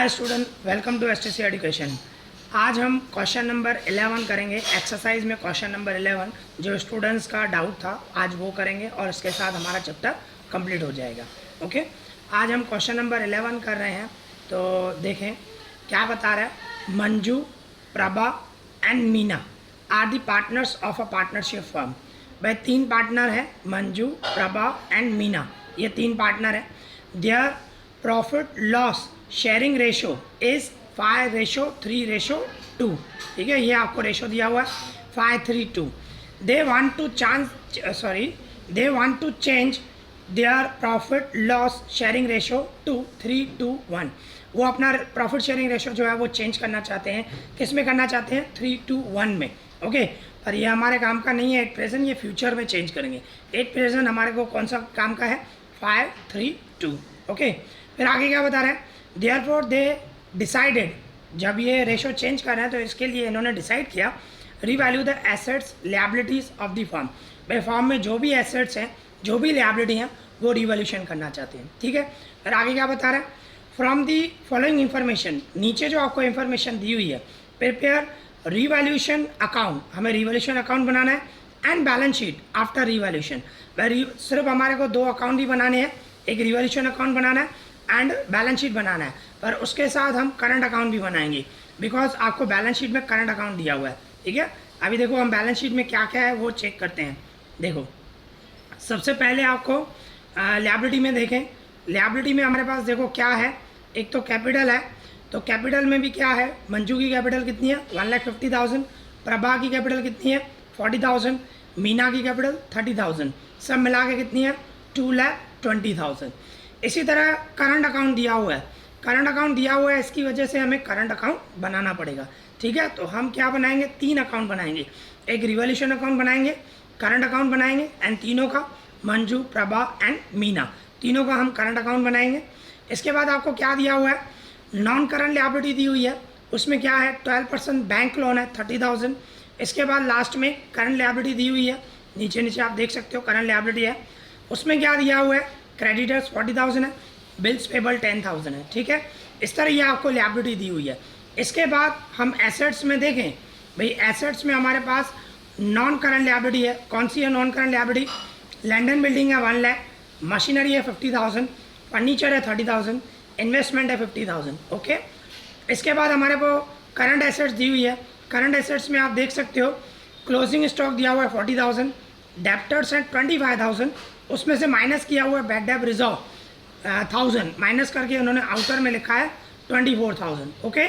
Hi student, welcome to STC education. आज हम question number 11 करेंगे। एक्सरसाइज में क्वेश्चन नंबर 11 जो स्टूडेंट्स का डाउट था आज वो करेंगे और इसके साथ हमारा चैप्टर कंप्लीट हो जाएगा। ओके, आज हम क्वेश्चन नंबर 11 कर रहे हैं। तो देखें क्या बता रहा है। Manju, Prabha and Meena are the partners of a partnership firm. भाई तीन पार्टनर है, मंजू, प्रभा एंड मीना, ये तीन पार्टनर है। There profit loss sharing ratio is 5:3:2। ठीक है, ये आपको रेशो दिया हुआ है 5:3:2। They want to change their profit loss sharing ratio to 3:1। वो अपना प्रॉफिट शेयरिंग रेशो जो है वो चेंज करना चाहते हैं। किस में करना चाहते हैं? 3:1 में। ओके, पर ये हमारे काम का नहीं है एट प्रेजेंट, ये फ्यूचर में चेंज करेंगे। एट प्रेजेंट हमारे को कौन सा काम का है? 5:3:2। ओके, फिर आगे क्या बता रहे हैं? देयरफॉर दे डिसाइडेड, जब ये रेशो चेंज कर रहे हैं तो इसके लिए इन्होंने डिसाइड किया revalue the assets liabilities of the firm. भाई फर्म में जो भी एसेट्स हैं, जो भी लिएबिलिटी हैं, वो रिवैल्यूशन करना चाहते हैं। ठीक है, फिर आगे क्या बता रहे हैं? फ्रॉम दी फॉलोइंग इन्फॉर्मेशन, नीचे जो आपको इन्फॉर्मेशन दी हुई है, प्रिपेयर रिवैल्यूशन अकाउंट, हमें रिवैल्यूशन अकाउंट बनाना है and balance sheet after revaluation. सिर्फ हमारे को दो अकाउंट ही बनाने हैं, एक रिवैल्यूशन अकाउंट बनाना है एंड बैलेंस शीट बनाना है, पर उसके साथ हम करंट अकाउंट भी बनाएंगे बिकॉज आपको बैलेंस शीट में करंट अकाउंट दिया हुआ है। ठीक है, अभी देखो हम बैलेंस शीट में क्या क्या है वो चेक करते हैं। देखो सबसे पहले आपको लिएबिलिटी में देखें। लिएबिलिटी में हमारे पास देखो क्या है, एक तो कैपिटल है, तो कैपिटल में भी क्या है? मंजू की कैपिटल कितनी है? 1,50,000। प्रभा की कैपिटल कितनी है? 40,000। मीना की कैपिटल 30,000। सब मिला के कितनी है? 2,20,000। इसी तरह करंट अकाउंट दिया हुआ है। करंट अकाउंट दिया हुआ है, इसकी वजह से हमें करंट अकाउंट बनाना पड़ेगा। ठीक है, तो हम क्या बनाएंगे? तीन अकाउंट बनाएंगे, एक रिवैल्यूशन अकाउंट बनाएंगे, करंट अकाउंट बनाएंगे एंड तीनों का, मंजू, प्रभा एंड मीना, तीनों का हम करंट अकाउंट बनाएंगे। इसके बाद आपको क्या दिया हुआ है? नॉन करंट लिएबिलिटी दी हुई है, उसमें क्या है? 12% बैंक लोन है 30,000। इसके बाद लास्ट में करंट लिएबिलिटी दी हुई है, नीचे नीचे आप देख सकते हो करंट लिएबिलिटी है, उसमें क्या दिया हुआ है? क्रेडिटर्स 40,000 है, बिल्स पेबल 10,000 है। ठीक है, इस तरह ये आपको लिएबिलिटी दी हुई है। इसके बाद हम एसेट्स में देखें, भाई एसेट्स में हमारे पास नॉन करंट लिएबिलिटी है। कौन सी है non current liability? Land and building है 1 लाख, मशीनरी है 50,000, फर्नीचर है 30,000, इन्वेस्टमेंट है 50,000। ओके, इसके बाद हमारे को करंट एसेट्स दी हुई है। करंट एसेट्स में आप देख सकते हो क्लोजिंग स्टॉक दिया हुआ है 40,000, डेप्टर्स हैं 25,000, उसमें से माइनस किया हुआ है बैड डेट रिजर्व 1,000, माइनस करके उन्होंने आउटर में लिखा है 24,000। ओके,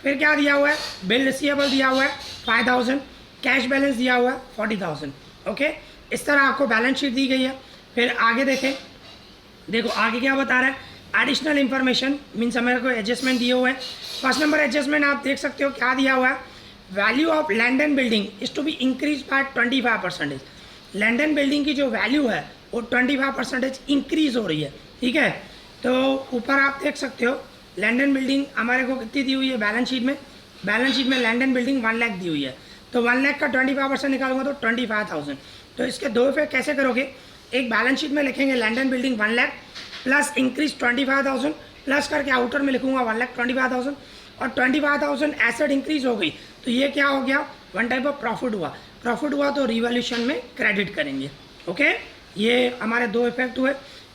फिर क्या दिया हुआ है? बिल रिसीवेबल दिया हुआ है 5,000, कैश बैलेंस दिया हुआ है 40,000। ओके, इस तरह आपको बैलेंस शीट दी गई है। फिर आगे देखें, देखो आगे क्या बता रहा है? एडिशनल इन्फॉर्मेशन मीन्स हमारे को एडजस्टमेंट दिए हुए हैं। फर्स्ट नंबर एडजस्टमेंट आप देख सकते हो क्या दिया हुआ है? Value of land and building is to be increase by 25%। Land and building की जो वैल्यू है वो 25% इंक्रीज हो रही है। ठीक है, तो ऊपर आप देख सकते हो लैंड एंड बिल्डिंग हमारे को कितनी दी हुई है बैलेंस शीट में? बैलेंस शीट में लैंड एंड बिल्डिंग 1 लाख दी हुई है, तो 1 लाख का 25% निकालूंगा तो 25,000। तो इसके दो इफेक्ट कैसे करोगे? एक बैलेंस शीट में लिखेंगे land and building 1 lakh plus increase 25,000, plus करके आउटर में लिखूंगा 1,25,000 और 25,000 एसेट इंक्रीज हो गई, तो ये क्या हो गया? वन टाइप ऑफ प्रॉफिट हुआ। प्रॉफिट हुआ तो रिवैल्यूशन में क्रेडिट करेंगे। ओके, ये हमारे दो इफेक्ट हुए।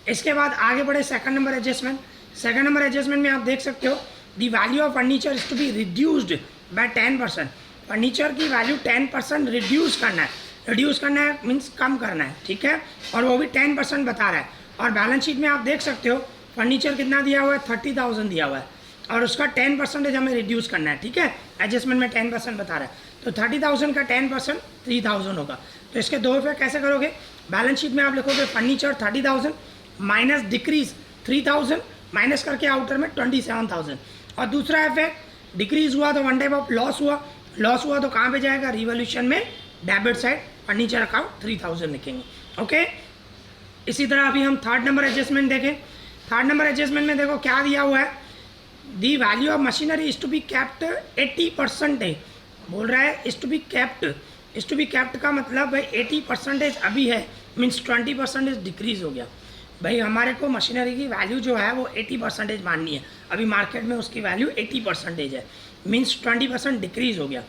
इसके बाद आगे बढ़े second number adjustment. Second number adjustment में आप देख सकते हो the value of furniture is to be reduced by 10%। Furniture की वैल्यू 10% रिड्यूस करना है। रिड्यूस करना है मीन्स कम करना है। ठीक है, और वो भी 10% बता रहा है। और बैलेंस शीट में आप देख सकते हो फर्नीचर कितना दिया हुआ है? 30,000 दिया हुआ है और उसका 10% हमें रिड्यूस करना है। ठीक है, एडजस्टमेंट में 10% बता रहा है, तो 30,000 का 10% 3,000 होगा। तो इसके दो इफेक्ट कैसे करोगे? बैलेंस शीट में आप लिखोगे फर्नीचर 30,000 माइनस डिक्रीज 3,000, माइनस करके आउटर में 27,000। और दूसरा इफेक्ट डिक्रीज हुआ तो वन टाइप ऑफ लॉस हुआ। लॉस हुआ तो कहाँ पे जाएगा? रिवैल्यूशन में डेबिट साइड फर्नीचर अकाउंट 3,000 लिखेंगे। ओके, इसी तरह अभी हम थर्ड नंबर एडजस्टमेंट देखें। थर्ड नंबर एडजस्टमेंट में देखो क्या दिया हुआ है? The value of machinery is to be kept 80%। बोल रहा है is to be kept. Is to be kept का मतलब भाई 80% अभी है, मीन्स 20% डिक्रीज हो गया। भाई हमारे को मशीनरी की वैल्यू जो है वो 80% माननी है। अभी मार्केट में उसकी वैल्यू 80% है, मीन्स 20% डिक्रीज हो गया।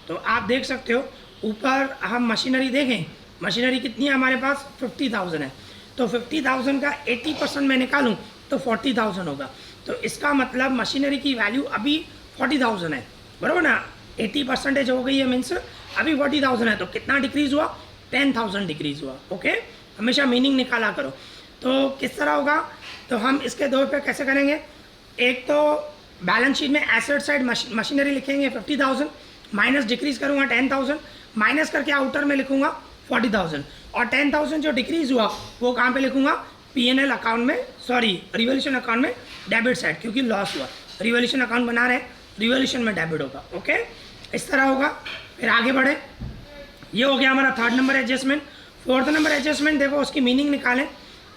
तो आप देख सकते हो ऊपर हम मशीनरी देखें, मशीनरी कितनी है हमारे पास 50,000 है। तो 50,000 का 80% मैं निकालूं तो 40,000 होगा। तो इसका मतलब मशीनरी की वैल्यू अभी 40,000 है, बराबर ना। 80% हो गई है, मीन्स अभी 40,000 है। तो कितना डिक्रीज हुआ, 10,000 डिक्रीज हुआ। ओके, हमेशा मीनिंग निकाला करो। तो किस तरह होगा, तो हम इसके दो पे कैसे करेंगे। एक तो बैलेंस शीट में एसेट साइड मशीनरी लिखेंगे 50,000, माइनस डिक्रीज करूँगा 10,000, माइनस करके आउटर में लिखूंगा 40,000, और 10,000 जो डिक्रीज हुआ वो कहाँ पे लिखूंगा, P&L अकाउंट में, सॉरी रिवोल्यूशन अकाउंट में डेबिट साइड, क्योंकि लॉस हुआ। रिवोल्यूशन अकाउंट बना रहे हैं, रिवोल्यूशन में डेबिट होगा। ओके, इस तरह होगा। फिर आगे बढ़े, ये हो गया हमारा third number adjustment. Fourth number adjustment देखो उसकी मीनिंग निकालें,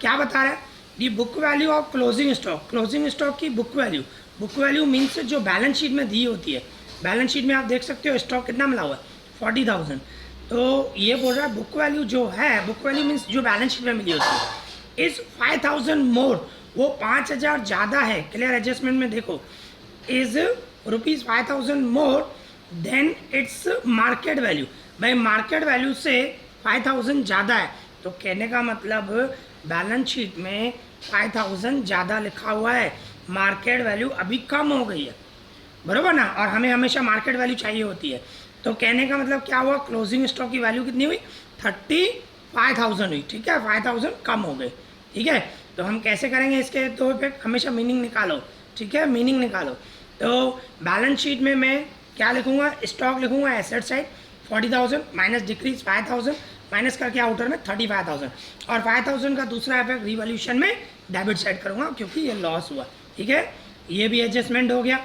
क्या बता रहा है। The book value of closing stock, closing stock की book value, book value means जो बैलेंस शीट में दी होती है। बैलेंस शीट में आप देख सकते हो स्टॉक कितना मिला हुआ है, 40,000। तो ये बोल रहा है बुक वैल्यू जो है, बुक वैल्यू मीन्स जो बैलेंस शीट में मिली होती है, इज़ 5,000 मोर, वो 5,000 ज़्यादा है। क्लियर एडजस्टमेंट में देखो, is ₹5,000 more than its market value. भाई मार्केट वैल्यू से 5,000 ज़्यादा है, तो कहने का मतलब बैलेंस शीट में 5,000 ज़्यादा लिखा हुआ है, मार्केट वैल्यू अभी कम हो गई है, बराबर ना। और हमें हमेशा मार्केट वैल्यू चाहिए होती है। तो कहने का मतलब क्या हुआ, क्लोजिंग स्टॉक की वैल्यू कितनी हुई, 35,000 हुई। ठीक है, 5,000 कम हो गए। ठीक है, तो हम कैसे करेंगे इसके दो इफेक्ट, हमेशा मीनिंग निकालो। ठीक है, मीनिंग निकालो। तो बैलेंस शीट में मैं क्या लिखूंगा, स्टॉक लिखूंगा asset side 40,000 minus decrease 5,000, minus करके आउटर में 35,000, और 5,000 का दूसरा इफेक्ट रिवॉल्यूशन में डेबिट साइड करूंगा क्योंकि ये लॉस हुआ। ठीक है, ये भी एडजस्टमेंट हो गया।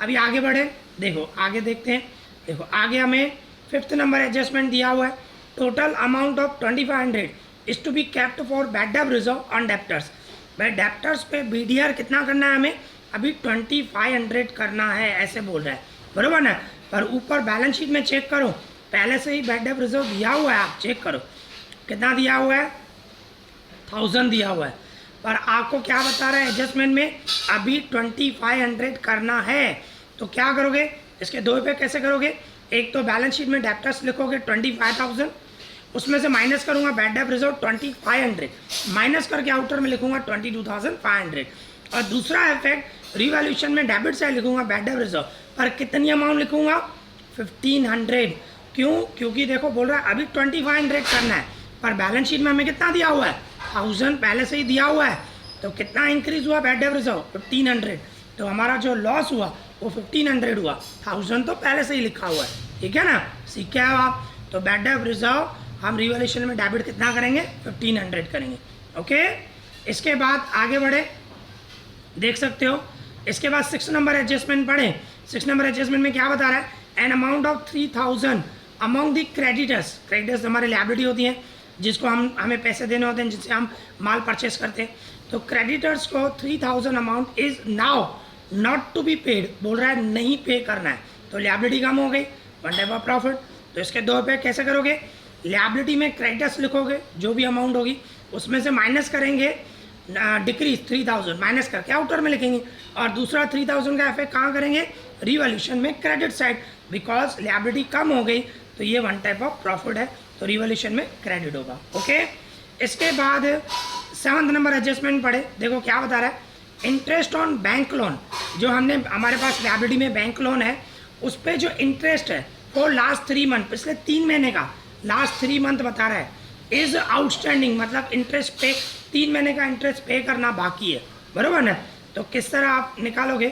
अभी आगे बढ़े, देखो आगे देखते हैं। देखो आगे हमें फिफ्थ नंबर एडजस्टमेंट दिया हुआ है, total amount of 2,500 is to be kept for bad debt reserve on debtors. भाई डेप्टर्स पे BDR कितना करना है हमें, अभी 2,500 करना है, ऐसे बोल रहा है, बराबर ना। पर ऊपर बैलेंस शीट में चेक करो, पहले से ही बैड डेब रिजर्व दिया हुआ है, आप चेक करो कितना दिया हुआ है, 1,000 दिया हुआ है। पर आपको क्या बता रहा है एडजस्टमेंट में, अभी 2,500 करना है। तो क्या करोगे, इसके दो पे कैसे करोगे। एक तो बैलेंस शीट में डेप्टर्स लिखोगे 25,000, उसमें से माइनस करूंगा बैड डेब रिजर्व 2,500, माइनस करके आउटर में लिखूंगा 22,500, और दूसरा इफेक्ट रिवॉल्यूशन में डेबिट साइड लिखूंगा बैड डेब रिजर्व, पर कितनी अमाउंट लिखूंगा, 1,500। क्यों, क्योंकि देखो बोल रहा है अभी 2,500 करना है, पर बैलेंस शीट में हमें कितना दिया हुआ है, 1,000 पहले से ही दिया हुआ है। तो कितना इंक्रीज हुआ बैड डेब रिजर्व, 1,500। तो हमारा जो लॉस हुआ वो 1,500 हुआ, 1,000 तो पहले से ही लिखा हुआ है। ठीक है ना, सीखे हो आप। तो बैड डेब रिजर्व हम रिवॉल्यूशन में डेबिट कितना करेंगे, 1,500 करेंगे। ओके, इसके बाद आगे बढ़े, देख सकते हो। इसके बाद 6 नंबर एडजस्टमेंट पढ़े। 6 नंबर एडजस्टमेंट में क्या बता रहा है, N amount of 3,000 among the creditors. Creditors हमारे लायबिलिटी होती हैं, जिसको हमें पैसे देने होते हैं, जिससे हम माल परचेस करते हैं। तो क्रेडिटर्स को 3,000 amount is now not to be paid, बोल रहा है नहीं पे करना है। तो लायबिलिटी कम हो गई, वन टाइप ऑफ प्रॉफिट। तो इसके दो पे कैसे करोगे, लायबिलिटी में क्रेडिटर्स लिखोगे, जो भी अमाउंट होगी उसमें से माइनस करेंगे डिक्रीज 3,000, माइनस करके आउटर में लिखेंगे, और दूसरा 3,000 का इफेक्ट कहाँ करेंगे, रिवॉल्यूशन में क्रेडिट साइड, बिकॉज लायबिलिटी कम हो गई तो ये वन टाइप ऑफ प्रॉफिट है, तो रिवॉल्यूशन में क्रेडिट होगा। ओके, इसके बाद 7th नंबर एडजस्टमेंट पढ़े। देखो क्या बता रहा है, इंटरेस्ट ऑन बैंक लोन, जो हमने हमारे पास लायबिलिटी में बैंक लोन है, उस पर जो इंटरेस्ट है वो लास्ट 3 मंथ, पिछले 3 महीने का लास्ट 3 मंथ बता रहा है, इज आउटस्टैंडिंग, मतलब इंटरेस्ट पे 3 महीने का इंटरेस्ट पे करना बाकी है, बराबर ना। तो किस तरह आप निकालोगे,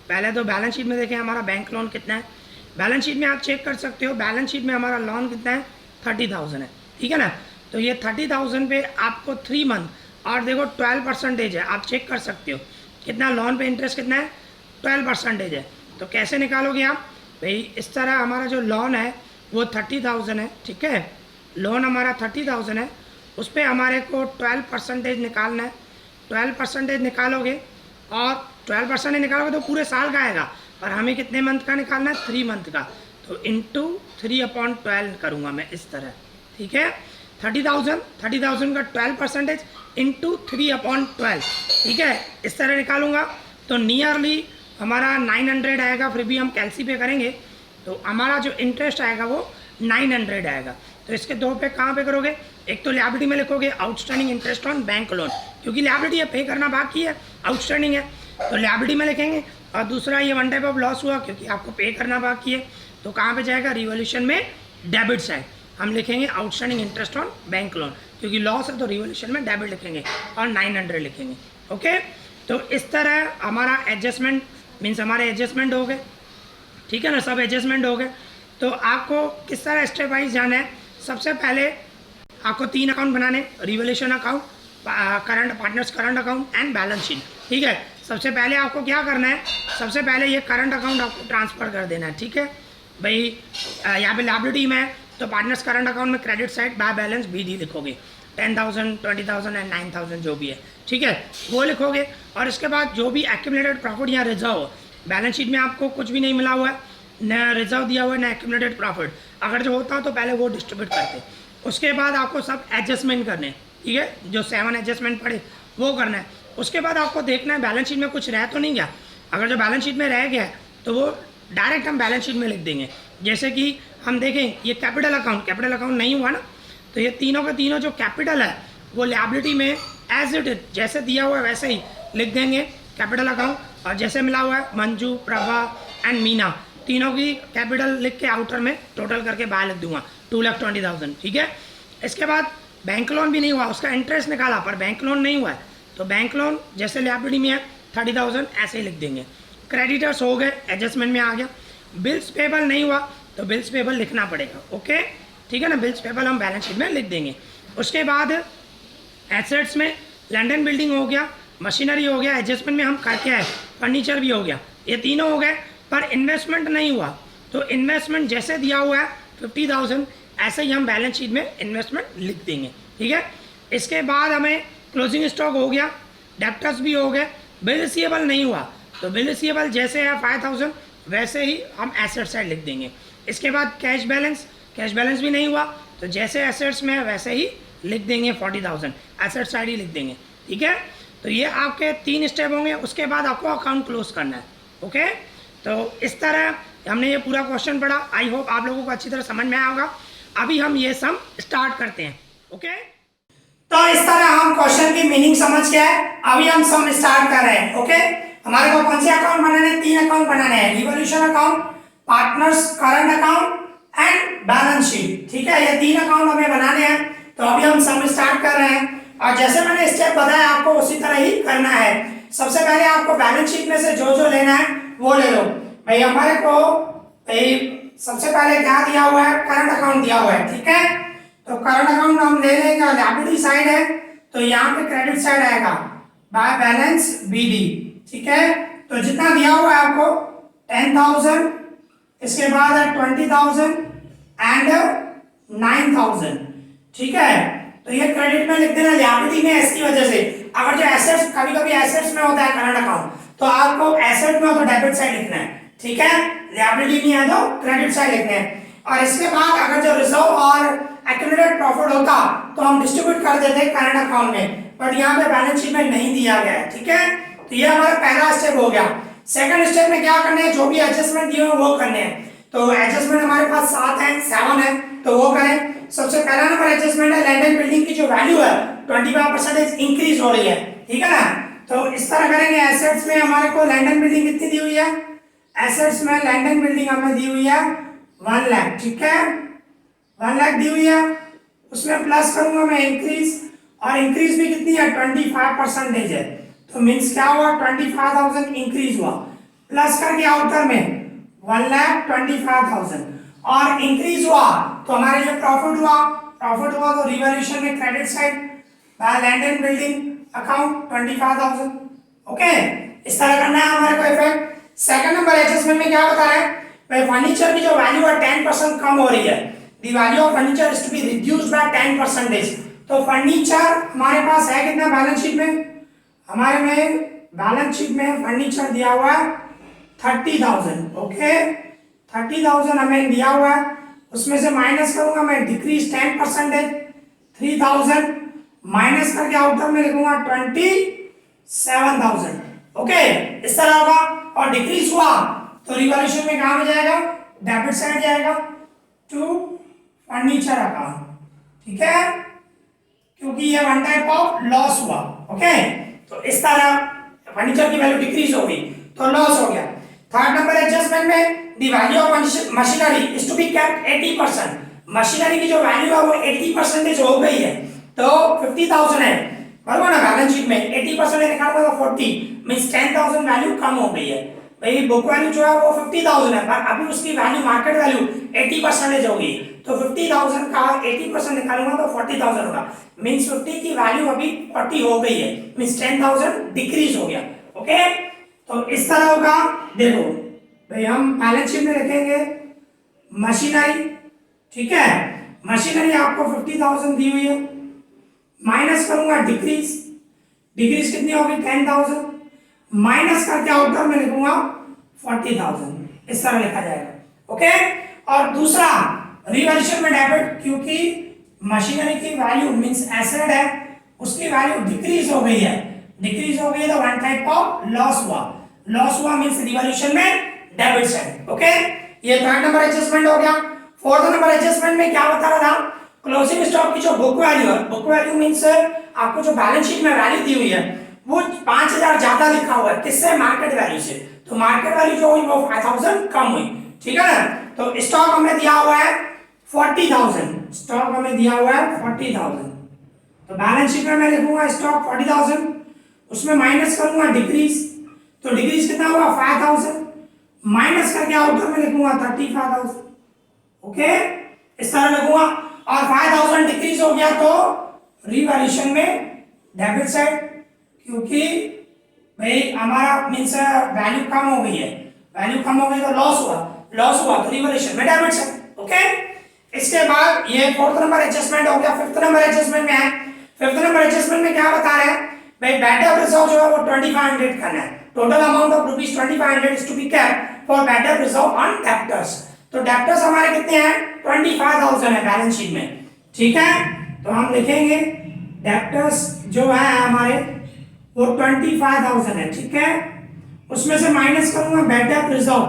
पहले तो बैलेंस शीट में देखें हमारा बैंक लोन कितना है। बैलेंस शीट में आप चेक कर सकते हो, बैलेंस शीट में हमारा लोन कितना है, 30,000 है। ठीक है ना, तो ये 30,000 पे आपको 3 मंथ, और देखो 12% है, आप चेक कर सकते हो कितना लोन पे इंटरेस्ट कितना है, 12% है। तो कैसे निकालोगे आप, भाई इस तरह हमारा जो लोन है वो 30,000 है। ठीक है, लोन हमारा 30,000 है, उस पर हमारे को 12% निकालना है। 12% निकालोगे, और 12% निकालोगे तो पूरे साल का आएगा, पर हमें कितने मंथ का निकालना है, 3 मंथ का। तो इंटू 3/12 करूँगा मैं इस तरह। ठीक है, 30,000 का 12% इंटू 3/12, ठीक है, इस तरह निकालूंगा तो नियरली हमारा 900 आएगा। फिर भी हम कैलसी पे करेंगे तो हमारा जो इंटरेस्ट आएगा वो 900 आएगा। तो इसके दो पे कहाँ पे करोगे, एक तो लिएबिलिटी में लिखोगे outstanding interest on bank loan, क्योंकि लिएबिलिटी है, पे करना बाकी है, आउटस्टैंडिंग है तो लिएबिलिटी में लिखेंगे। और दूसरा ये वन टाइप ऑफ लॉस हुआ क्योंकि आपको पे करना बाकी है, तो कहाँ पे जाएगा, रिवॉल्यूशन में डेबिट साइड हम लिखेंगे outstanding interest on bank loan, क्योंकि लॉस है तो रिवॉल्यूशन में डेबिट लिखेंगे और 900 लिखेंगे। ओके, तो इस तरह हमारा एडजस्टमेंट मीन्स हमारे एडजस्टमेंट हो गए, ठीक है ना, सब एडजस्टमेंट हो गए। तो आपको किस तरह स्टेप वाइज जाना है, सबसे पहले आपको 3 अकाउंट बनाने, revolution account, current partners current account and balance sheet, ठीक है। सबसे पहले आपको क्या करना है, सबसे पहले ये करंट अकाउंट आपको ट्रांसफ़र कर देना है, ठीक है भाई। यहाँ पे लायबिलिटी में है तो पार्टनर्स करंट अकाउंट में credit side by balance BD लिखोगे, 10,000, 20,000 एंड 9,000 जो भी है, ठीक है, वो लिखोगे। और इसके बाद जो भी एक्यूमुलेटेड प्रॉफिट या रिजर्व, बैलेंस शीट में आपको कुछ भी नहीं मिला हुआ है, न रिजर्व दिया हुआ है, न एक्यूमुलेटेड प्रॉफिट, अगर जो होता तो पहले वो डिस्ट्रीब्यूट करते। उसके बाद आपको सब एडजस्टमेंट करने, ठीक है, जो 7 एडजस्टमेंट पड़े वो करना है। उसके बाद आपको देखना है बैलेंस शीट में कुछ रह तो नहीं गया, अगर जो बैलेंस शीट में रह गया है तो वो डायरेक्ट हम बैलेंस शीट में लिख देंगे। जैसे कि हम देखें ये कैपिटल अकाउंट नहीं हुआ ना, तो ये तीनों के तीनों जो कैपिटल है वो लायबिलिटी में एज इट इज जैसे दिया हुआ है वैसे ही लिख देंगे कैपिटल अकाउंट, और जैसे मिला हुआ है मंजू, प्रभा एंड मीना, तीनों की कैपिटल लिख के आउटर में टोटल करके बाहर लिख दूंगा 2,20,000, ठीक है। इसके बाद बैंक लोन भी नहीं हुआ, उसका इंटरेस्ट निकाला पर बैंक लोन नहीं हुआ है, तो बैंक लोन जैसे लायबिलिटी में है 30,000 ऐसे ही लिख देंगे। क्रेडिटर्स हो गए, एडजस्टमेंट में आ गया। बिल्स पेबल नहीं हुआ तो बिल्स पेबल लिखना पड़ेगा, ओके, ठीक है ना, बिल्स पेबल हम बैलेंस शीट में लिख देंगे। उसके बाद एसेट्स में लंदन बिल्डिंग हो गया, मशीनरी हो गया, एडजस्टमेंट में हम करके आए, फर्नीचर भी हो गया, ये तीनों हो गए। पर इन्वेस्टमेंट नहीं हुआ तो इन्वेस्टमेंट जैसे दिया हुआ है 50,000 ऐसे ही हम बैलेंस शीट में इन्वेस्टमेंट लिख देंगे, ठीक है। इसके बाद हमें क्लोजिंग स्टॉक हो गया, डेप्टर्स भी हो गए, बिल रिसीवेबल नहीं हुआ तो बिल रिसीवेबल जैसे है 5,000 वैसे ही हम एसेट साइड लिख देंगे। इसके बाद कैश बैलेंस भी नहीं हुआ तो जैसे एसेट्स में है वैसे ही लिख देंगे 40,000, एसेट साइड ही लिख देंगे, ठीक है। तो ये आपके 3 स्टेप होंगे, उसके बाद आपको अकाउंट क्लोज करना है, ओके। तो इस तरह हमने ये पूरा क्वेश्चन पढ़ा, आई होप आप लोगों को अच्छी तरह समझ में आया होगा। अभी हम ये सम स्टार्ट करते हैं, ओके। तो इस तरह हम क्वेश्चन की मीनिंग समझ गए, अभी हम सम स्टार्ट कर रहे हैं, ओके। हमारे को कौन से अकाउंट बनाने हैं, 3 अकाउंट बनाने हैं, revolution account, partners current account and balance sheet, ठीक है, ये 3 अकाउंट हमें बनाने हैं। तो अभी हम सम स्टार्ट कर रहे हैं और जैसे मैंने स्टेप बताया आपको उसी तरह ही करना है। सबसे पहले आपको बैलेंस शीट में से जो लेना है वो ले लो भाई। हमारे को भाई सबसे पहले क्या दिया हुआ है, करंट अकाउंट दिया हुआ है, ठीक है। तो करंट अकाउंट हम ले लेंगे, लायबिलिटी साइड है तो यहाँ पे क्रेडिट साइड आएगा बाय बैलेंस BD, ठीक है। तो जितना दिया हुआ है आपको 10,000, इसके बाद है 20,000 एंड 9,000, ठीक है। तो ये क्रेडिट में लिख देना, लायबिलिटी में इसकी वजह से अगर जो एसेट्स कभी एसेट्स में होता है करंट अकाउंट तो आपको एसेट में हो तो डेबिट साइड लिखना है, ठीक है, लायबिलिटी में है तो क्रेडिट साइड लिखना है। और इसके बाद अगर जो रिजर्व और एक्यूमुलेटेड प्रॉफिट होता तो हम डिस्ट्रीब्यूट कर देते करंट अकाउंट में, बट यहाँ पे बैलेंस शीट में नहीं दिया गया है, ठीक है। तो ये हमारा पहला स्टेप हो गया। सेकंड स्टेप में क्या करना है, जो भी एडजस्टमेंट दिए वो करने हैं। तो एडजस्टमेंट हमारे पास 7 है तो वो करें। सबसे पहला नंबर एडजस्टमेंट है लैंड एंड बिल्डिंग की जो वैल्यू है 25% इंक्रीज हो रही है, ठीक है ना। तो इस तरह करेंगे। एसेट्स में हमारे को लैंड एंड बिल्डिंग कितनी दी हुई है, एसेट्स में लैंड एंड बिल्डिंग हमें दी हुई है 1 लाख, ठीक है, 1 लाख दी हुई है। उसमें प्लस करूंगा मैं इंक्रीज, और इंक्रीज भी कितनी है 25% है, तो मीन्स क्या हुआ 25,000 इंक्रीज हुआ, प्लस करके आउटर में 1,25,000 और इंक्रीज हुआ तो हमारे जो प्रॉफिट हुआ तो रिवॉल्यूशन में credit side by land and building account 25,000, okay. इस तरह करना है हमारे को इफेक्ट। सेकंड नंबर एडजस्टमेंट में क्या बता रहे हैं भाई, फर्नीचर की जो वैल्यू है 10% कम हो रही है, the value of furniture is to be reduced by 10%। तो फर्नीचर हमारे पास है कितना बैलेंस शीट में, हमारे में बैलेंस शीट में फर्नीचर दिया हुआ है 30,000, ओके, 30,000 हमें दिया हुआ है। उसमें से माइनस करूंगा मैं डिक्रीज 10%, 3000 माइनस करके आउटर में लिखूंगा 27,000। ओके, इस तरह होगा। और डिक्रीज हुआ तो रिवॉल्यूशन में कहां में जाएगा, डेबिट साइड जाएगा टू फर्नीचर अकाउंट। ठीक है, क्योंकि ये वन टाइप ऑफ लॉस हुआ। ओके, तो इस तरह फर्नीचर की वैल्यू डिक्रीज हो गई तो लॉस हो गया। थर्ड नंबर एडजस्टमेंट में the value of machinery is to be kept 80%। Machinery की जो वैल्यू है वो 80% हो गई है, तो 50,000 है बराबर ना, बैलेंस शीट में 80% निकालूंगा तो 40 मींस 10,000 वैल्यू कम हो गई है। भाई बुक वैल्यू जो है वो 50,000 है, पर अभी उसकी वैल्यू मार्केट वैल्यू 80% हो गई, तो 50,000 का 80% निकालूंगा तो 40,000 होगा। मींस 50 की वैल्यू अभी 40 हो गई है, मींस 10,000 डिक्रीज हो गया। ओके, तो इस तरह होगा। देखो भाई हम बैलेंस शीट में लिखेंगे मशीनरी। ठीक है, मशीनरी आपको 50,000 दी हुई है, माइनस करूंगा डिक्रीज, डिक्रीज कितनी होगी 10,000, माइनस करके आउटर में लिखूंगा 40,000। इस तरह लिखा जाएगा। ओके, और दूसरा रिवॉल्यूशन में डेबिट, क्योंकि मशीनरी की वैल्यू मींस एसेट है, उसकी वैल्यू डिक्रीज हो गई है, डिक्रीज हो गई तो वन टाइप ऑफ लॉस हुआ, लॉस हुआ मींस रिवॉल्यूशन में डेबिट साइड। ओके, ये थर्ड नंबर एडजस्टमेंट हो गया। फोर्थ नंबर एडजस्टमेंट में क्या बता रहा था, क्लोजिंग स्टॉक की जो बुक वैल्यू है, बुक वैल्यू मींस आपको जो बैलेंस शीट में वैल्यू दी हुई है वो 5,000 ज्यादा लिखा हुआ है, किससे, मार्केट वैल्यू से, तो मार्केट वैल्यू जो हुई वो 5,000 कम हुई। ठीक है ना, तो स्टॉक हमें दिया हुआ है 40,000, स्टॉक हमें दिया हुआ है 40,000, तो बैलेंस शीट में मैं लिखूंगा स्टॉक 40,000, उसमें माइनस करूंगा डिक्रीज, तो डिक्रीज कितना हुआ 5,000, माइनस करके आउटर में लिखूंगा 35,000। ओके, इस तरह लिखूंगा, और 5,000 डिक्रीज हो गया तो रिवैल्यूएशन में डेबिट साइड, क्योंकि भाई हमारा मींस वैल्यू कम हो गई है, वैल्यू कम हो गई तो लॉस हुआ, लॉस हुआ तो रिवैल्यूएशन में डेबिट साइड। ओके, इसके बाद ये फोर्थ नंबर एडजस्टमेंट हो गया। फिफ्थ नंबर एडजस्टमेंट में है, फिफ्थ नंबर एडजस्टमेंट में क्या बता रहे हैं भाई, बैड डेट रिजर्व जो है वो 2500 करना है, total amount of rupees 2500 is to be kept for bad debt reserve on debtors. तो डेब्टर्स हमारे कितने हैं 25,000 है बैलेंस शीट में। ठीक है, तो हम लिखेंगे डेब्टर्स जो है हमारे वो 25,000 है। ठीक है, उसमें से माइनस करूंगा बैड डेट रिजर्व,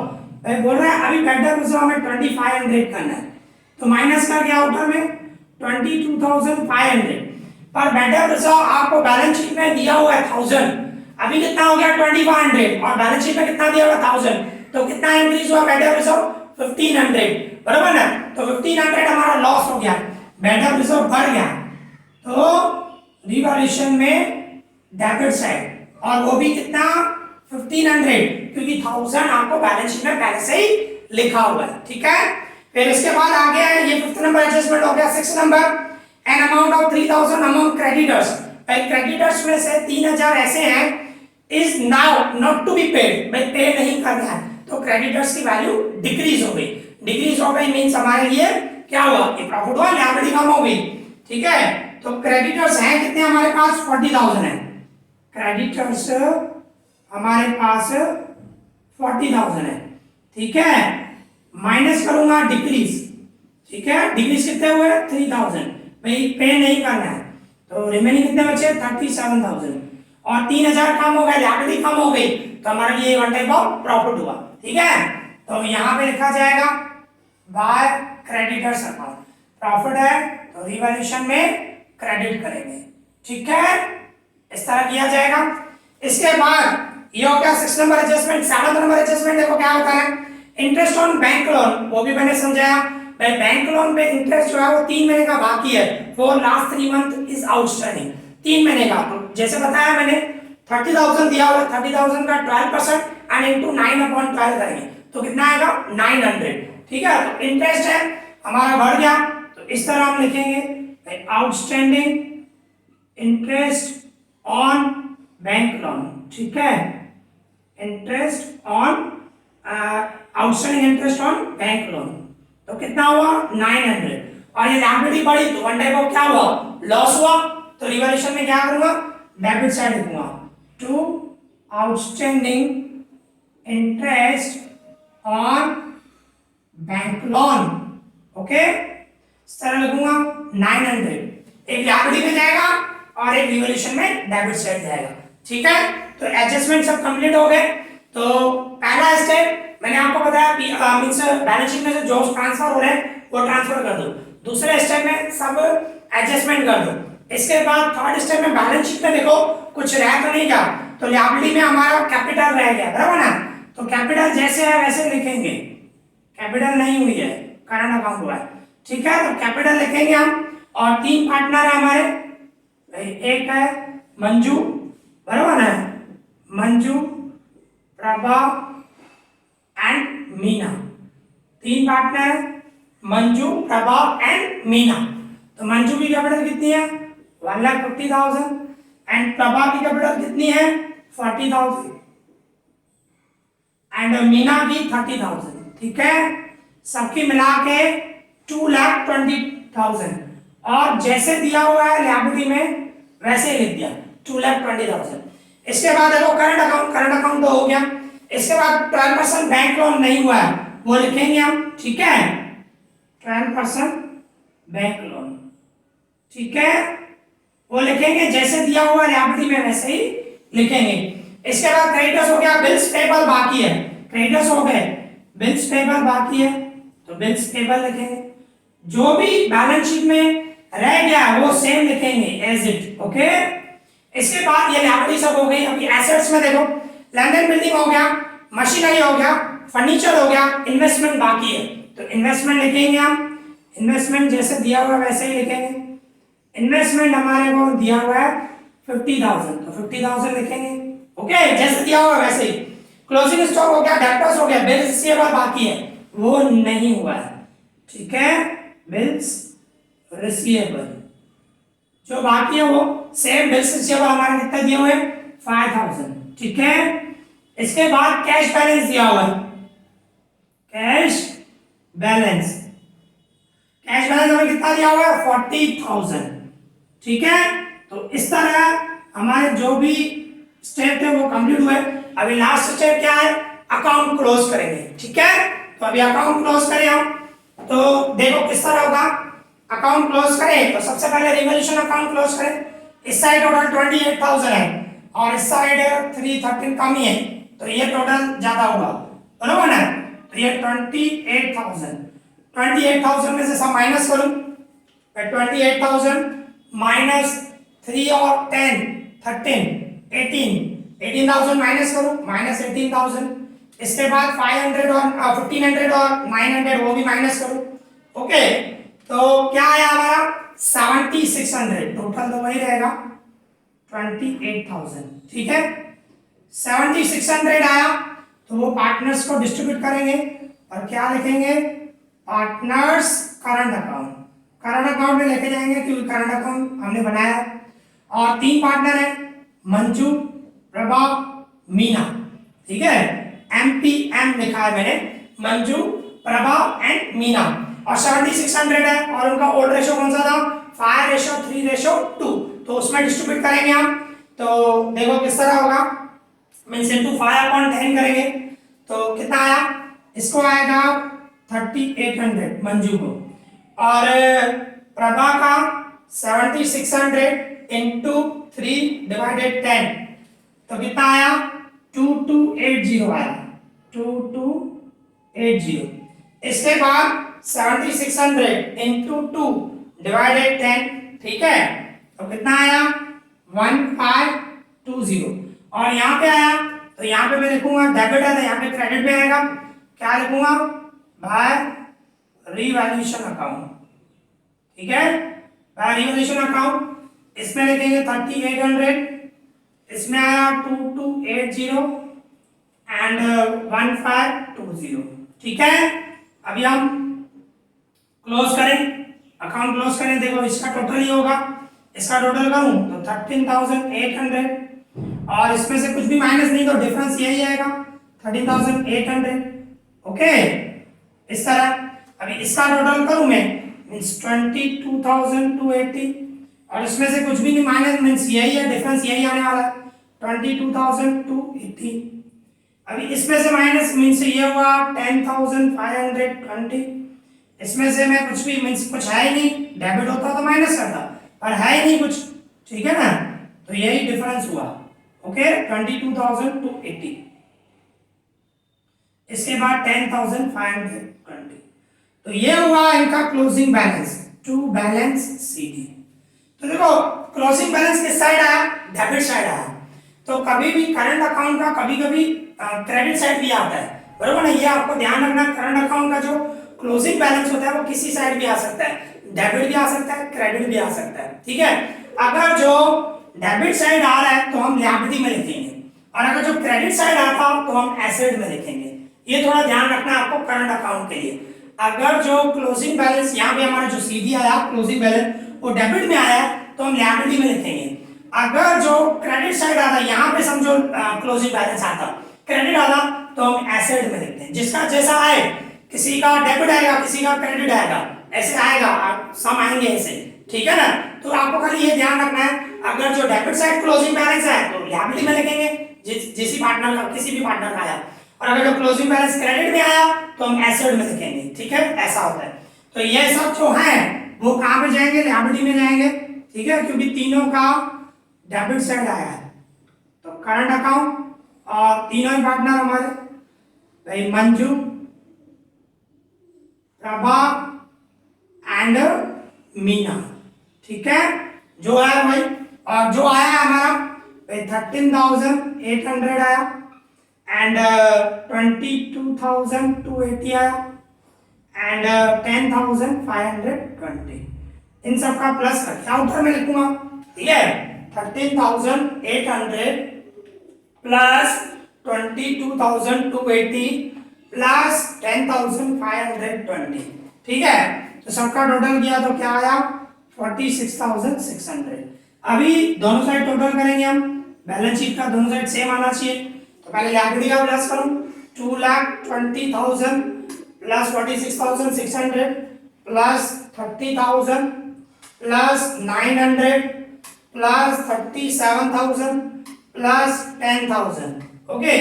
भाई बोल रहा है अभी बैड डेट रिजर्व में 2500 करना है, तो माइनस करके आउटर में 22,500, पर बैड डेट रिजर्व आपको बैलेंस शीट में दिया हुआ है 1000, अभी कितना हो गया 2500 और बैलेंस शीट में कितना दिया हुआ 1000, तो कितना इंक्रीज हुआ बैड डेट रिजर्व 1500 बराबर ना, तो 1500 हमारा लॉस हो गया, बैड डेट रिजर्व बढ़ गया, तो रिवैल्यूएशन में डेबिट साइड, और वो भी कितना 1500, क्योंकि 1000 आपको बैलेंस शीट में पहले से ही लिखा हुआ है। ठीक है, फिर इसके बाद आ गया है ये फिफ्थ नंबर एडजस्टमेंट हो गया। Six number, an amount of 3,000 amount creditors, भाई क्रेडिटर्स में से 3,000 ऐसे हैं is now not to be paid, भाई पे नहीं करना है, तो क्रेडिटर्स की वैल्यू डिक्रीज हो गई, डिक्रीज हो गई मींस हमारे लिए क्या हुआ, ये प्रॉफिट हुआ, लिएबिलिटी कम हो गई। ठीक है, तो क्रेडिटर्स हैं कितने हमारे पास 40,000 है, क्रेडिटर्स हमारे पास 40,000 है। ठीक है, माइनस करूंगा डिक्रीज। ठीक है, डिक्रीज कितने हुए 3,000, भाई पे नहीं करना है, तो रिमेनिंग कितने बचे 37,000, और 3,000 कम हो गया, लिएबिलिटी कम हो गई, तो हमारे लिए वन टाइप ऑफ प्रॉफिट हुआ। ठीक है, तो यहाँ पे लिखा जाएगा बाय क्रेडिटर्स अकाउंट, प्रॉफिट है तो रिवैल्यूएशन में क्रेडिट करेंगे। ठीक है, इस तरह किया जाएगा। इसके बाद ये हो गया 6 नंबर एडजस्टमेंट। 7 नंबर एडजस्टमेंट देखो क्या होता है, इंटरेस्ट ऑन बैंक लोन, वो भी मैंने समझाया भाई, बैंक लोन पे इंटरेस्ट जो है वो 3 महीने का बाकी है, for last 3 month is outstanding, 3 महीने का। तो जैसे बताया मैंने 30,000 दिया हुआ, 30,000 का 12% एंड इनटू 9/12 करेंगे तो कितना आएगा 900। ठीक है, तो इंटरेस्ट है हमारा बढ़ गया, तो इस तरह हम लिखेंगे outstanding interest on bank loan. ठीक है, interest on outstanding interest on bank loan, तो कितना हुआ 900, और ये लिएबिलिटी बढ़ी तो वन टाइप ऑफ क्या हुआ लॉस हुआ, तो रिवैल्यूएशन में क्या करूंगा डेबिट साइड लिखूंगा to outstanding interest on bank loan. Okay, इस तरह लिखूंगा 900। एक लायबिलिटी में जाएगा और एक रिवॉल्यूशन में डेबिट साइड जाएगा। ठीक है, तो एडजस्टमेंट सब कंप्लीट हो गए। तो पहला स्टेप मैंने आपको बताया मींस बैलेंस शीट में से जो ट्रांसफर हो रहे हैं वो ट्रांसफर कर दो। दूसरे स्टेप में सब एडजस्टमेंट कर दो। इसके बाद थर्ड स्टेप में बैलेंस शीट में देखो कुछ रह तो नहीं गया, तो लायबिलिटी में हमारा कैपिटल रह गया, बराबर ना। तो कैपिटल जैसे है वैसे लिखेंगे, कैपिटल नहीं हुई है, करंट अकाउंट हुआ है। ठीक है, तो कैपिटल लिखेंगे हम। और 3 पार्टनर है हमारे, एक है मंजू, बराबर है, Manju, Prabha and Meena. 3 partner, Manju, Prabha and Meena. तो मंजू की कैपिटल कितनी है 1,50,000 एंड प्रभा की कैपिटल कितनी है 40,000 एंड मीना की 30,000। ठीक है, सबकी मिला के 2,20,000 और जैसे दिया हुआ है लायबिलिटी में वैसे ही लिख दिया 2,20,000। इसके बाद देखो करंट अकाउंट तो हो गया। इसके बाद 12% बैंक लोन नहीं हुआ है वो लिखेंगे हम। ठीक है, 12% बैंक लोन, ठीक है, वो लिखेंगे जैसे दिया हुआ है लायबिलिटी में वैसे ही लिखेंगे। इसके बाद क्रेडिटर्स हो गया, बिल्स पेबल बाकी है, क्रेडिटर्स हो गए, बिल्स पेबल बाकी है, तो बिल्स पेबल लिखेंगे। जो भी बैलेंस शीट में रह गया वो सेम लिखेंगे एज इट। ओके, इसके बाद ये लायबिलिटी सब हो गई। अभी एसेट्स में देखो, लैंड एंड बिल्डिंग हो गया, मशीनरी हो गया, फर्नीचर हो गया, इन्वेस्टमेंट बाकी है, तो इन्वेस्टमेंट लिखेंगे हम। इन्वेस्टमेंट जैसे दिया हुआ वैसे ही लिखेंगे। इन्वेस्टमेंट हमारे को दिया हुआ है 50,000, तो 50,000 लिखेंगे। ओके, जैसे दिया हुआ वैसे ही। क्लोजिंग स्टॉक हो गया, डेब्टर्स हो गया, बिल्स रिसीवेबल बाकी है वो नहीं हुआ है। ठीक है, बिल्स रिसीवेबल जो बाकी है वो सेम, बिल्स रिसीवेबल हमारे कितने दिए हुए 5,000। ठीक है, इसके बाद कैश बैलेंस दिया हुआ है, कैश बैलेंस, कैश बैलेंस हमें कितना दिया हुआ है 40,000। ठीक है, तो इस तरह हमारे जो भी स्टेप थे वो कंप्लीट हुए। अभी लास्ट स्टेप क्या है, अकाउंट क्लोज करेंगे। ठीक है, तो अभी अकाउंट क्लोज करें हम, तो देखो किस तरह होगा। अकाउंट क्लोज करें तो सबसे पहले रिवॉल्यूशन अकाउंट क्लोज करें। इस साइड टोटल 28,000 है और इस साइड 313 कम ही है, तो ये टोटल ज्यादा होगा, बराबर ना। तो ये 28,000 में से सब माइनस करूं, 28,000 माइनस 3 और 10 13 18,000 माइनस करो, माइनस 18,000। इसके बाद 500 और 1500 और 900 वो भी माइनस करो। ओके, तो क्या आया हमारा 7600, टोटल तो वही रहेगा 28,000। ठीक है, 7600 आया, तो वो पार्टनर्स को डिस्ट्रीब्यूट करेंगे और क्या लिखेंगे, partners current account. Current account में लेके जाएंगे क्योंकि करंट अकाउंट हमने बनाया। और 3 पार्टनर है, मंजू, प्रभा, मीना। ठीक है, MPM लिखा है मैंने, मंजू, प्रभा एंड मीना। और 7600 है और उनका ओल्ड रेशो कौन सा था 5:3:2, तो उसमें डिस्ट्रीब्यूट करेंगे हम। तो देखो किस तरह होगा, मींस इनटू 5/10 करेंगे तो कितना आया, इसको आएगा 3800 मंजू को, और प्रभा का 7600 इंटू 3/10, तो कितना आया 2280 आया, 2280। इसके बाद 7600 इंटू 2/10, ठीक है, तो कितना आया 1520। और यहाँ पे आया तो यहाँ पे मैं लिखूंगा डेबिट है तो यहाँ पे क्रेडिट में आएगा, क्या लिखूंगा बाय रिवैल्यूएशन अकाउंट। ठीक है, बाय रिवैल्यूएशन अकाउंट, इसमें लिखेंगे 3800, इसमें आया 2280 एंड 1520। ठीक है, अभी हम क्लोज करें, अकाउंट क्लोज करें। देखो इसका टोटल ही होगा, इसका टोटल करूं तो 13,800 और इसमें से कुछ भी माइनस नहीं तो डिफरेंस यही आएगा 13,800। ओके, इस तरह अभी इसका टोटल करूं मैं मींस 22,280 और इसमें से कुछ भी नहीं माइनस मींस यही है, डिफरेंस यही आने वाला है 22,280। अभी इसमें से माइनस मींस ये हुआ 10,520, इसमें से मैं कुछ भी मींस कुछ है ही नहीं, डेबिट होता तो माइनस करता, और है ही नहीं कुछ, ठीक है ना, तो यही डिफरेंस हुआ। ओके 22,280, इसके बाद 10,520, तो ये हुआ इनका closing balance to balance CD. तो देखो क्लोजिंग बैलेंस किस साइड आया, डेबिट साइड आया, तो कभी भी करंट अकाउंट का कभी कभी क्रेडिट साइड भी आता है, बरोबर ना, ये आपको ध्यान रखना। करंट अकाउंट का जो क्लोजिंग बैलेंस होता है वो किसी साइड भी आ सकता है, डेबिट भी आ सकता है, क्रेडिट भी आ सकता है, ठीक है। अगर जो डेबिट साइड आ रहा है तो हम लिएबिलिटी में लिखेंगे, और अगर जो क्रेडिट साइड आता तो हम एसेट में लिखेंगे। ये थोड़ा ध्यान रखना आपको करंट अकाउंट के लिए। अगर जो क्लोजिंग बैलेंस यहाँ पे हमारा जो सीधी आया क्लोजिंग बैलेंस वो डेबिट में आया तो हम लिएबिलिटी में लिखेंगे। अगर जो क्रेडिट साइड आता यहाँ पे समझो क्लोजिंग बैलेंस आता क्रेडिट आता तो हम एसेट में लिखते हैं। जिसका जैसा आए, किसी का डेबिट आएगा किसी का क्रेडिट आएगा, ऐसे आएगा, सम आएंगे ऐसे, ठीक है ना। तो आपको खाली ये ध्यान रखना है, अगर जो डेबिट साइड क्लोजिंग बैलेंस है तो लिएबिलिटी में लिखेंगे, जिस पार्टनर का किसी भी पार्टनर का आया, और अगर जो क्लोजिंग बैलेंस क्रेडिट में आया तो हम एसेट में लिखेंगे, ठीक है, ऐसा होता है। तो ये सब जो है वो कहां पे जाएंगे, लिएबिलिटी में जाएंगे, ठीक है, क्योंकि तीनों का डेबिट साइड आया है। तो करंट अकाउंट और तीनों ही पार्टनर हमारे भाई मंजू, प्रभा एंड मीना, ठीक है, जो है भाई, और जो आया हमारा भाई 13,800 आया एंड 22,280 आया एंड 10,520, इन सब का प्लस करके आउटर में लिखूंगा, ठीक है। 13,800 प्लस 22,280 प्लस 10,520, ठीक है। तो सबका टोटल किया तो क्या आया 46,600। अभी दोनों साइड टोटल करेंगे हम, बैलेंस शीट का दोनों साइड सेम आना चाहिए। तो पहले लिएबिलिटी का प्लस करूं, 2,20,000 plus 46,600 plus 30,000 plus 900 plus 37,000 plus 10,000, okay.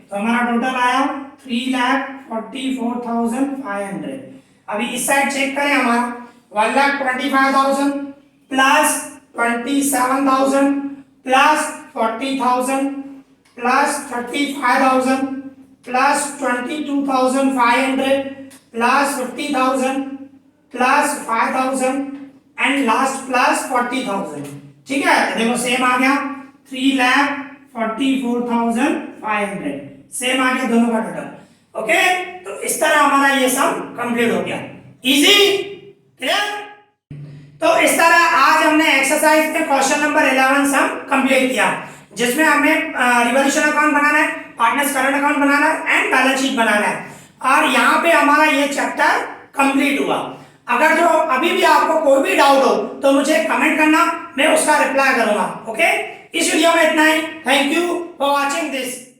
तो हमारा टोटल आया 3,44,500। अभी इस साइड चेक करें, हमारा 1,25,000 plus 27,000 plus 40,000 plus 35,000 plus 22,500 plus 50,000 plus 5,000 and last plus 40,000, ठीक है। तो देखो सेम आ गया 3,44,500, सेम आ गया दोनों का टोटल, ओके। तो इस तरह हमारा ये सब कंप्लीट हो गया, इजी, क्लियर। तो इस तरह आज हमने एक्सरसाइज में क्वेश्चन नंबर 11 सम कंप्लीट किया, जिसमें हमें रिवॉल्यूशन अकाउंट बनाना है, पार्टनर्स करंट अकाउंट बनाना है एंड बैलेंस शीट बनाना है, और यहाँ पे हमारा ये चैप्टर कंप्लीट हुआ। अगर जो अभी भी आपको कोई भी डाउट हो तो मुझे कमेंट करना, मैं उसका रिप्लाई करूंगा, ओके। इस वीडियो में इतना ही, thank you for watching this.